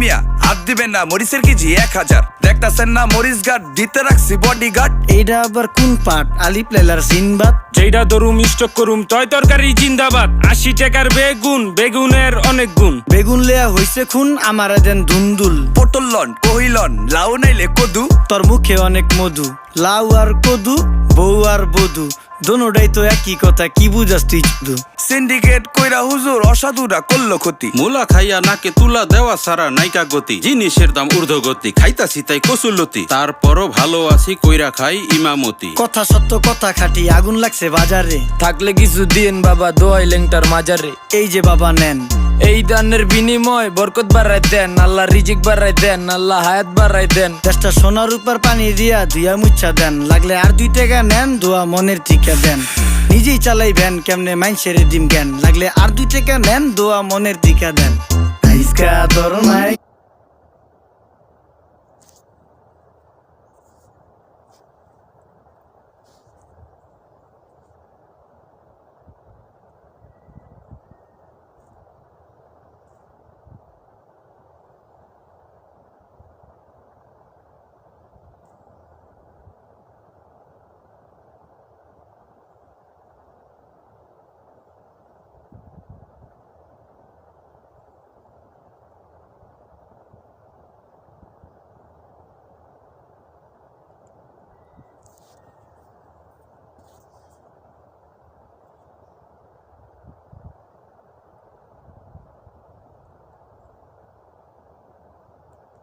মিয়া হাত দিবেন না, মরিচের কেজি 1000। দেখতাছেন না মরিচ গার্ড দিতে রাখছি বডিগার্ড। এইটা আবার কোন পাট? আলিফ লাইলার সিনবাদ। যেইটা ধরুম স্টক করুম তয় তরকারি জিন্দাবাদ। 80 টাকার বেগুন, বেগুনের অনেক গুণ। বেগুন লেয়া হইছে খুন, আমারে দেন ধুন্দুল। পটল লন কহিলন লাউ নাইলে কদু। তোর মুখে অনেক মধু, লাউ আর কদু, বউ আর বধু, দোনোটাই তো একই কথা, কি বুঝাস তুই শুধু? সিন্ডিকেট কইরা হুজুর অসাধুরা করলো ক্ষতি। মুলা খাইয়া নাকে তুলা দেওয়া সারা নাইকা গতি। জিনিসের দাম ঊর্ধ্বগতি, খাইতাছি তাই কসুলতি। তারপরও ভালো আছি কইরা খাই ইমামতি। কথা সত্য কথা খাটি, আগুন লাগছে বাজারে। থাকলে কিছু দিন বাবা, দোয়াই লেংটার মাজারে। এই যে বাবা নেন, এই দানের বিনিময় বরকত বাড়াই দেন, আল্লাহ রিজিক বাড়াই দেন, আল্লাহ হায়াত বাড়াই দেন। দেশটা সোনার উপর পানি দিয়া ধুইয়া মুচ্ছা দেন। লাগলে আর 2 টাকা নেন, দোয়া মনের টিকা দেন। নিজেই চালাই ভ্যান, কেমনে মাইনসেরে দিম জ্ঞান। লাগলে আর 2 টাকা নেন, দোয়া মনের টিকা দেন। আইসকা তোর নাই